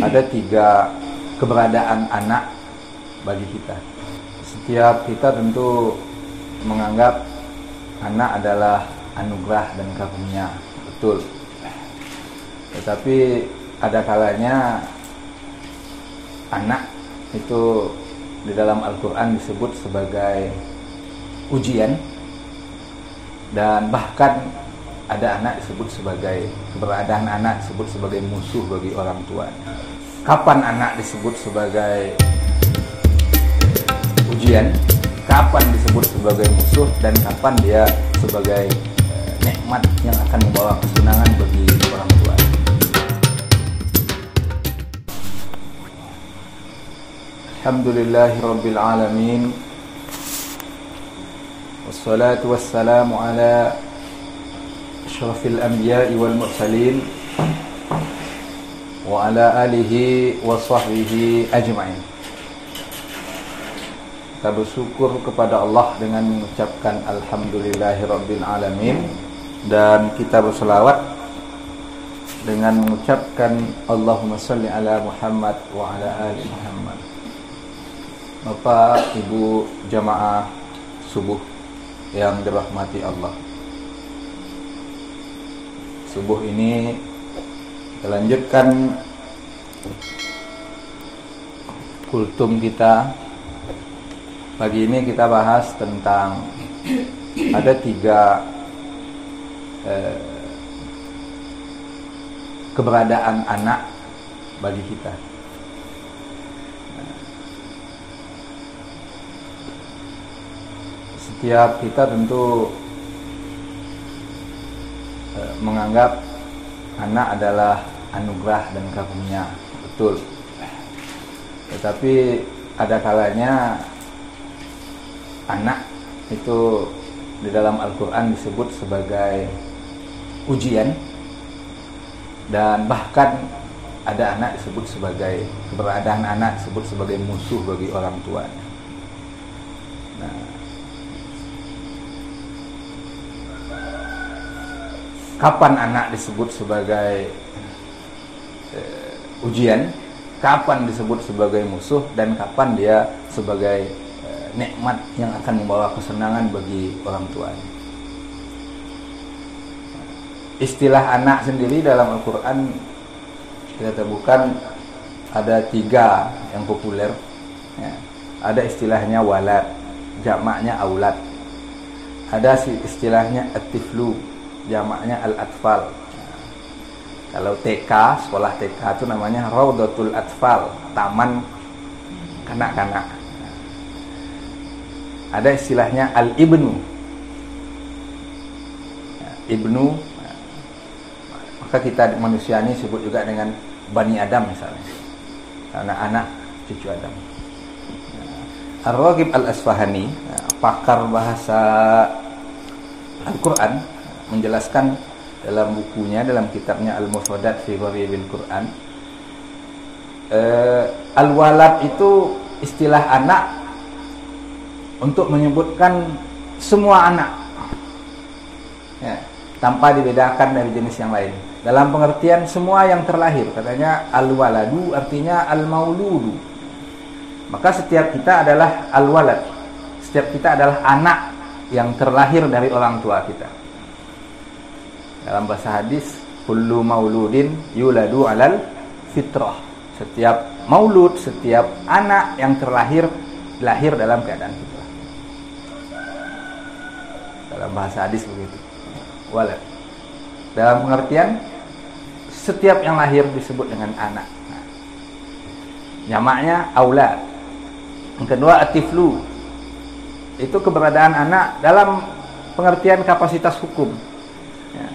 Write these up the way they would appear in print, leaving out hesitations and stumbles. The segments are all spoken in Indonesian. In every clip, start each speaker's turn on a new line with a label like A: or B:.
A: ada tiga keberadaan anak bagi kita. Setiap kita tentu menganggap anak adalah anugerah dan karunia, betul. Tetapi ada kalanya anak itu di dalam Al-Quran disebut sebagai ujian, dan bahkan ada anak disebut sebagai, keberadaan anak disebut sebagai musuh bagi orang tua. Kapan anak disebut sebagai ujian, kapan disebut sebagai musuh, dan kapan dia sebagai nikmat yang akan membawa kesenangan bagi orang tua. Alhamdulillahirabbil alamin. Wassalatu wassalamu ala asyrafil anbiya'i wal mursalin wa ala alihi wa sahbihi ajma'in. Kita bersyukur kepada Allah dengan mengucapkan alhamdulillahirabbil alamin, dan kita berselawat dengan mengucapkan Allahumma shalli ala Muhammad wa ala ali Muhammad. Bapak, Ibu, jamaah subuh yang dirahmati Allah, subuh ini kita lanjutkan kultum kita. Pagi ini kita bahas tentang ada tiga keberadaan anak bagi kita. Setiap kita tentu menganggap anak adalah anugerah dan karunia, betul. Tetapi ada kalanya anak itu di dalam Al-Quran disebut sebagai ujian, dan bahkan ada anak disebut sebagai, keberadaan anak disebut sebagai musuh bagi orang tuanya. Kapan anak disebut sebagai ujian, kapan disebut sebagai musuh, dan kapan dia sebagai nikmat yang akan membawa kesenangan bagi orang tuanya. Istilah anak sendiri dalam Al-Quran kita temukan ada tiga yang populer, ya. Ada istilahnya walad, jamaknya aulad. Ada istilahnya at-tiflu, jamaknya al-atfal. Kalau TK, sekolah TK itu namanya Raudatul Atfal, taman kanak-kanak. Ada istilahnya al-ibnu, ibnu, maka kita manusia ini disebut juga dengan Bani Adam misalnya, karena anak cucu Adam. Ar-Raghib Al-Asfahani, pakar bahasa Al-Quran, menjelaskan dalam bukunya, dalam kitabnya Al-Mufradat fi Gharibil Quran, al-walad itu istilah anak untuk menyebutkan semua anak, ya, tanpa dibedakan dari jenis yang lain. Dalam pengertian semua yang terlahir, katanya al-waladu artinya al-mauludu. Maka setiap kita adalah al-walad, setiap kita adalah anak yang terlahir dari orang tua kita. Dalam bahasa hadis, kullu mauludin yuladu alal fitrah. Setiap maulud, setiap anak yang terlahir, lahir dalam keadaan fitrah. Dalam bahasa hadis begitu, walad. Dalam pengertian, setiap yang lahir disebut dengan anak. Jamaknya aulad. Yang kedua atiflu, itu keberadaan anak dalam pengertian kapasitas hukum, ya.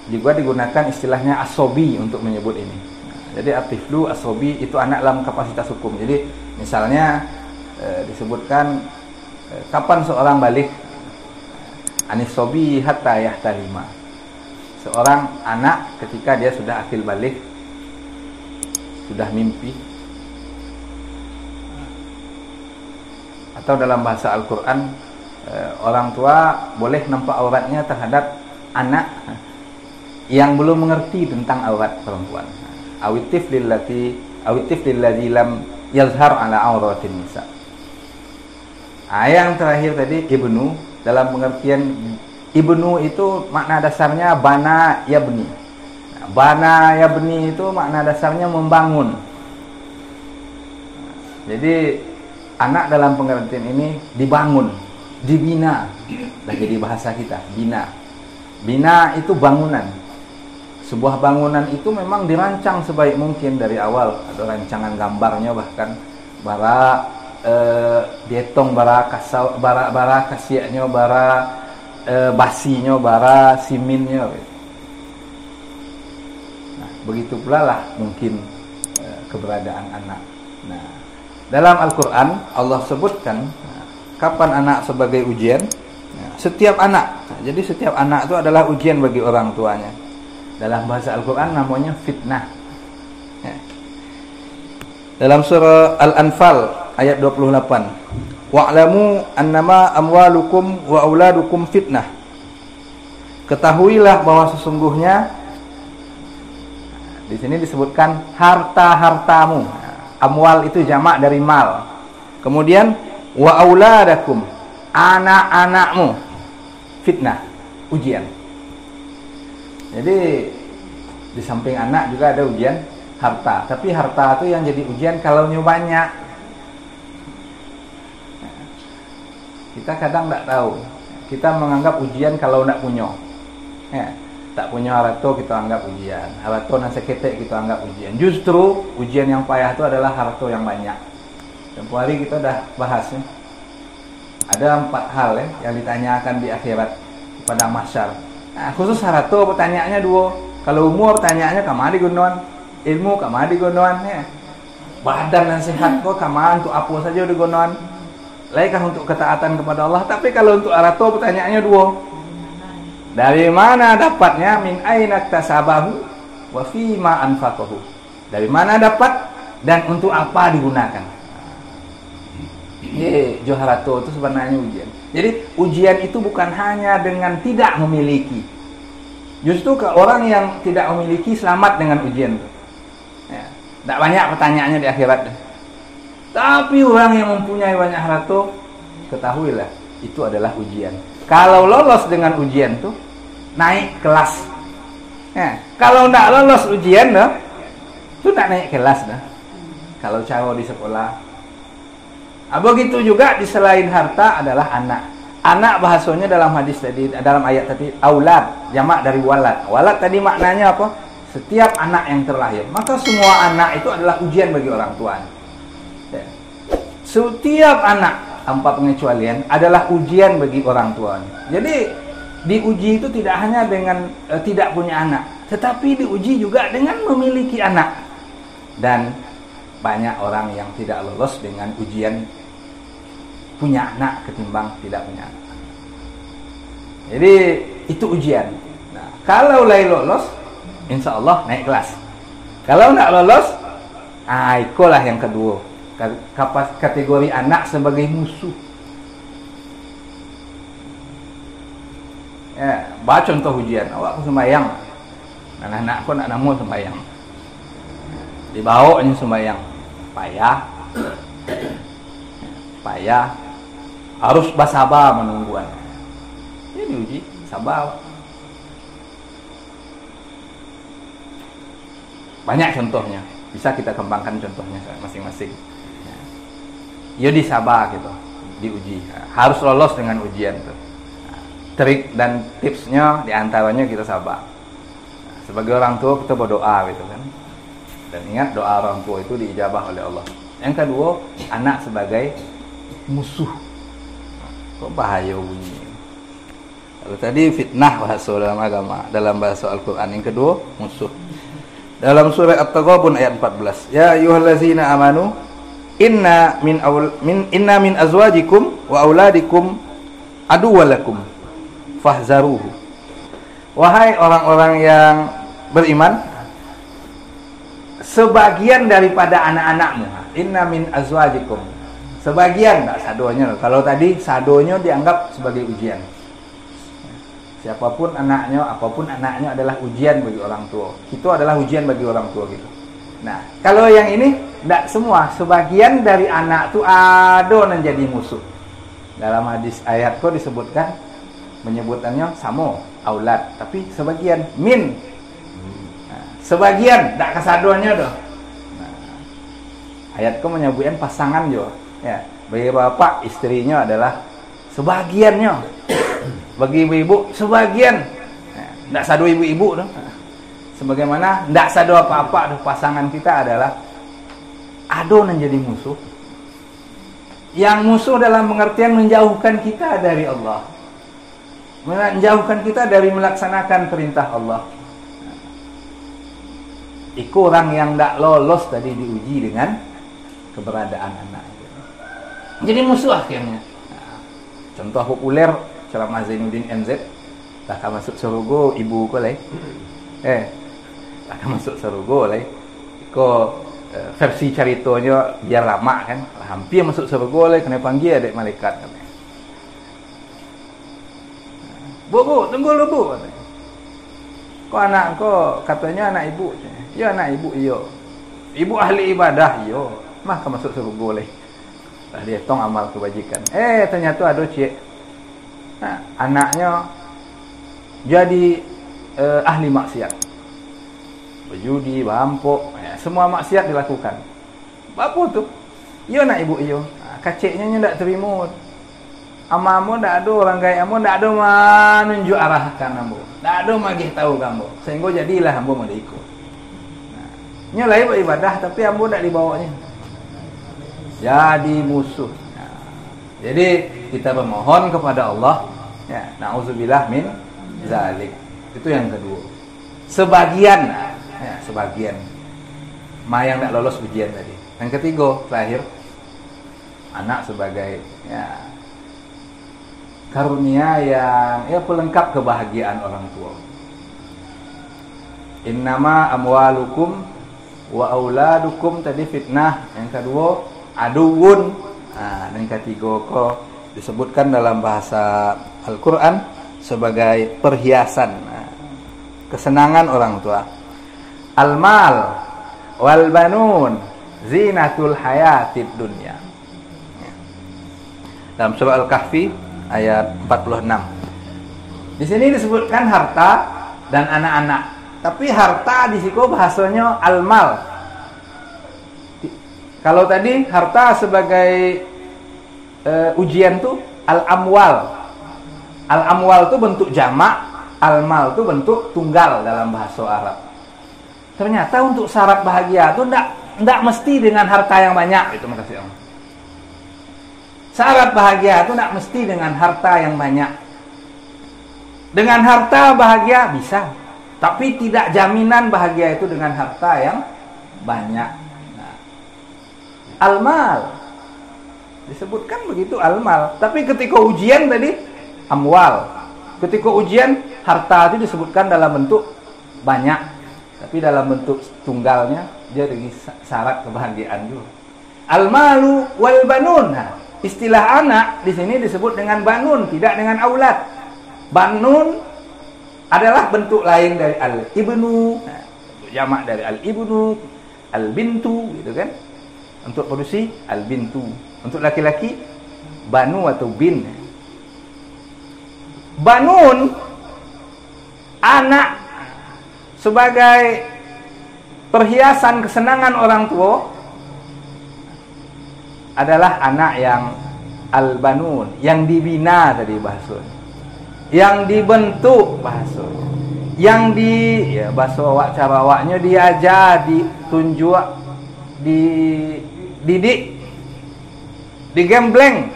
A: Juga digunakan istilahnya asobi untuk menyebut ini. Jadi atiflu, asobi itu anak dalam kapasitas hukum. Jadi misalnya disebutkan kapan seorang balik, anisobi hatta yahtalima, seorang anak ketika dia sudah akil balik, sudah mimpi. Atau dalam bahasa Al-Quran, orang tua boleh nampak auratnya terhadap anak yang belum mengerti tentang aurat perempuan. awitif lilladzi lam yazhar ala auratin nisa. Yang terakhir tadi ibnu, dalam pengertian ibnu itu makna dasarnya bana yabni. Bana yabni itu makna dasarnya membangun. Jadi anak dalam pengertian ini dibangun, dibina. Dan jadi bahasa kita, bina. Bina itu bangunan. Sebuah bangunan itu memang dirancang sebaik mungkin dari awal. Ada rancangan gambarnya bahkan bara dietong bara kasau bara kasiaknya bara basinya bara siminnya. Nah, begitu pula lah mungkin keberadaan anak. Nah, dalam Al-Qur'an Allah sebutkan kapan anak sebagai ujian? Setiap anak. Jadi setiap anak itu adalah ujian bagi orang tuanya. Dalam bahasa Al-Qur'an namanya fitnah. Dalam surah Al-Anfal ayat 28, wa'lamu annama amwalukum wa auladukum fitnah. Ketahuilah bahwa sesungguhnya, di sini disebutkan harta-hartamu. Amwal itu jamak dari mal. Kemudian wa auladakum, anak-anakmu, fitnah, ujian. Jadi di samping anak juga ada ujian harta, tapi harta itu yang jadi ujian kalau banyak. Kita kadang tidak tahu. Kita menganggap ujian kalau tidak punya. Tak punya harta kita anggap ujian. Harta nasi ketek kita anggap ujian. Justru ujian yang payah itu adalah harta yang banyak. Tempoh hari kita dah bahas ya. Ada 4 hal yang ditanyakan di akhirat pada mahsyar. Nah, khusus harta pertanyaannya 2. Kalau umur pertanyaannya kemana digunakan? Ilmu kemana digunakan? Badan dan sehat kok kemana untuk apa saja digunakan? Laikah untuk ketaatan kepada Allah. Tapi kalau untuk harta pertanyaannya 2. Dari mana dapatnya? Min aina iktasabahu wa fima anfaqahu. Dari mana dapat dan untuk apa digunakan? Joharato itu sebenarnya ujian. Jadi ujian itu bukan hanya dengan tidak memiliki. Justru ke orang yang tidak memiliki selamat dengan ujian itu. Tidak banyak pertanyaannya di akhirat. Tapi orang yang mempunyai banyak harta, ketahuilah itu adalah ujian. Kalau lolos dengan ujian itu naik kelas. Kalau tidak lolos ujian itu tidak naik kelas dah. Kalau cara di sekolah. Begitu juga di selain harta adalah anak. Anak bahasanya dalam hadis tadi, dalam ayat tadi aulad, jamak dari walad. Walad tadi maknanya apa? Setiap anak yang terlahir. Maka semua anak itu adalah ujian bagi orang tuanya. Setiap anak tanpa pengecualian adalah ujian bagi orang tuanya. Jadi diuji itu tidak hanya dengan tidak punya anak, tetapi diuji juga dengan memiliki anak. Dan banyak orang yang tidak lolos dengan ujian punya anak ketimbang tidak punya anak. Jadi itu ujian. Nah, kalau lolos, insya Allah naik kelas. Kalau tidak lolos, itulah yang kedua. Kategori anak sebagai musuh. Baca contoh ujian. Awak sembahyang, anak-anakku nak namu sembahyang. Dibawanya sembahyang, payah, harus bersabar menungguan. Ini uji, sabar. Banyak contohnya, bisa kita kembangkan contohnya masing-masing. Ya disabar gitu, diuji. Harus lolos dengan ujian tuh. Trik dan tipsnya diantaranya kita sabar. Sebagai orang tua kita berdoa gitu kan. Dan ingat doa orang tua itu diijabah oleh Allah. Yang kedua, anak sebagai musuh. Kok bahaya bunyi. Kalau tadi fitnah bahasa dalam agama, dalam bahasa Al-Qur'an. Yang kedua, musuh. Dalam surah At-Taghabun ayat 14. Ya ayyuhallazina amanu inna min azwajikum wa auladikum aduwwalakum fahzaruhu. Wahai orang-orang yang beriman, sebagian daripada anak-anakmu, inna min azwajikum, sebagian, tak sadonya. Kalau tadi sadonya dianggap sebagai ujian. Siapapun anaknya, apapun anaknya adalah ujian bagi orang tua. Itu adalah ujian bagi orang tua gitu. Nah, kalau yang ini tidak semua, sebagian dari anak itu ada menjadi musuh. Dalam hadis ayat kok disebutkan menyebutannya sama aulad, tapi sebagian min. Nah, sebagian tidak kesaduannya doh. Nah, ayat kok menyebutkan pasangan jo. Ya, bagi bapak istrinya adalah sebagiannya. Bagi ibu-ibu sebagian. Tidak sadu ibu-ibu doh. Sebagaimana tidak sadu apa-apa doh, pasangan kita adalah ado menjadi musuh. Yang musuh dalam pengertian menjauhkan kita dari Allah, menjauhkan kita dari melaksanakan perintah Allah. Iku orang yang tidak lolos tadi diuji dengan keberadaan anak. Jadi musuh akhirnya. Contoh populer ceramah Zainuddin MZ, tak masuk surga ibu ko lay. Tak masuk surga lay. Ko versi ceritanya biar lama kan, hampir masuk surga lay, kena panggil adik malaikat kan. Bu, tunggu lu bu. Kok anak kau katanya anak ibu? Ya anak ibu iyo. Ibu ahli ibadah iyo. Mah ke masuk surga lay. Lah dia tong amal kebajikan. Ternyata ada cik. Nah, anaknya jadi ahli maksiat. Berjudi, berampok, semua maksiat dilakukan. Apa tu? Iyo nak ibu iyo. Kaciknya nya tak terima. Amamu tak ada orang gaya amu, tak ada menunjuk arahkan ambo. Tak ada magih tahu kamu. Sehingga jadilah ambo mau ikut. Nah, nya lain beribadah tapi ambo tak dibawanya. Jadi musuh. Nah, jadi kita bermohon kepada Allah, ya, na'udzubillah min zalik. Itu yang kedua. Sebagian, ya, sebagian yang tak lolos ujian tadi. Yang ketiga, terakhir, anak sebagai ya, karunia yang ya pelengkap kebahagiaan orang tua. Innama amwalukum wa auladukum tadi fitnah. Yang kedua aduun. Nah, dan ketiga kok disebutkan dalam bahasa Al-Quran sebagai perhiasan, kesenangan orang tua. Al-mal wal banun zinatul hayatid dunya. Dalam surah Al-Kahfi ayat 46. Di sini disebutkan harta dan anak-anak. Tapi harta di situ bahasanya al-mal. Kalau tadi harta sebagai ujian tuh al-amwal. Al-amwal itu bentuk jamak, al-mal itu bentuk tunggal dalam bahasa Arab. Ternyata untuk syarat bahagia itu enggak mesti dengan harta yang banyak. Itu makasih Allah. Syarat bahagia itu tidak mesti dengan harta yang banyak. Dengan harta bahagia bisa, tapi tidak jaminan bahagia itu dengan harta yang banyak. Nah, al-mal disebutkan begitu al-mal, tapi ketika ujian tadi amwal. Ketika ujian harta itu disebutkan dalam bentuk banyak, tapi dalam bentuk tunggalnya jadi syarat kebahagiaan juga. Al-malu wal banun. Nah, istilah anak di sini disebut dengan banun, tidak dengan aulad. Banun adalah bentuk lain dari al-ibnu, nah, jamak dari al-ibnu, al-bintu, gitu kan? Untuk produksi al-bintu. Untuk laki-laki banu atau bin. Banun anak sebagai perhiasan kesenangan orang tua adalah anak yang al-banun, yang dibina tadi bahasanya, yang dibentuk bahasanya, yang ya bahasa awak cara awaknya diajar, ditunjuk, dididik, digembleng,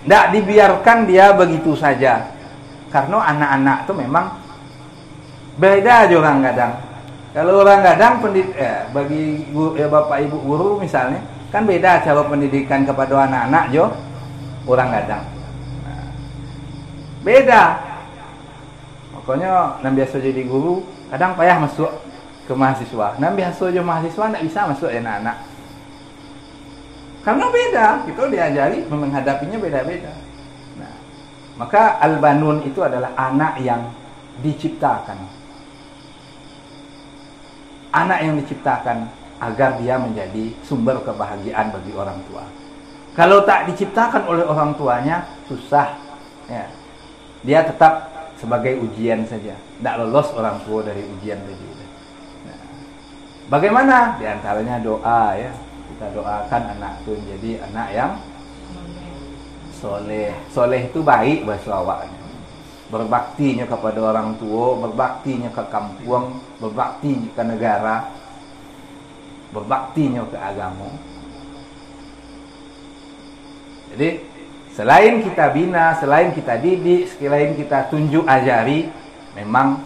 A: tidak dibiarkan dia begitu saja. Karena anak-anak itu memang beda aja orang kadang. Kalau orang kadang bagi bapak ibu guru misalnya, kan beda cara pendidikan kepada anak-anak jo orang kadang. Nah, beda. Makanya yang biasa jadi guru kadang payah masuk ke mahasiswa. Yang biasa jadi mahasiswa tidak bisa masuk anak-anak. Karena beda, kita diajari menghadapinya beda-beda. Nah, maka al-banun itu adalah anak yang diciptakan. Anak yang diciptakan agar dia menjadi sumber kebahagiaan bagi orang tua. Kalau tak diciptakan oleh orang tuanya, susah. Ya. Dia tetap sebagai ujian saja. Tidak lolos orang tua dari ujian tadi. Nah, bagaimana? Di antaranya doa ya. Kita doakan anak itu menjadi anak yang soleh. Soleh itu baik bahasa awaknya. Berbaktinya kepada orang tua, berbaktinya ke kampung, berbaktinya ke negara, berbaktinya ke agama. Jadi selain kita bina, selain kita didik, selain kita tunjuk ajari, memang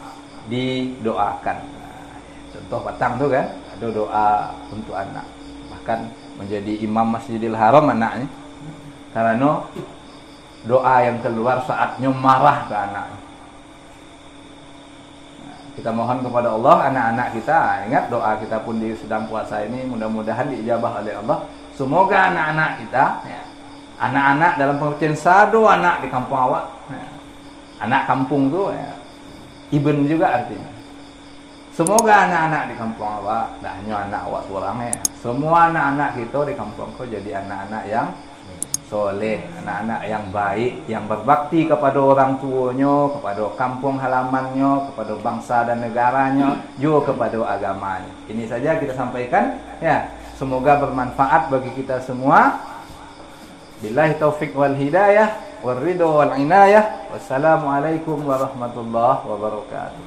A: didoakan. Nah, contoh Batang tuh kan, ada doa untuk anak. Bahkan menjadi imam Masjidil Haram anaknya. Karena doa yang keluar saatnya marah ke anaknya. Nah, kita mohon kepada Allah, anak-anak kita, ingat doa kita pun di sedang puasa ini, mudah-mudahan diijabah oleh Allah. Semoga anak-anak kita, ya, anak-anak dalam pengertian satu anak di kampung awak, ya, anak kampung tuh, ya, ibn juga artinya. Semoga anak-anak di kampung awak, tidak hanya anak awak seorang ya, semua anak-anak kita di kampung kau jadi anak-anak yang soleh, anak-anak yang baik, yang berbakti kepada orang tuanya, kepada kampung halamannya, kepada bangsa dan negaranya, juga kepada agamanya. Ini saja kita sampaikan, ya. Semoga bermanfaat bagi kita semua. Billahi taufik wal hidayah, wal ridho wal inayah. Wassalamualaikum warahmatullahi wabarakatuh.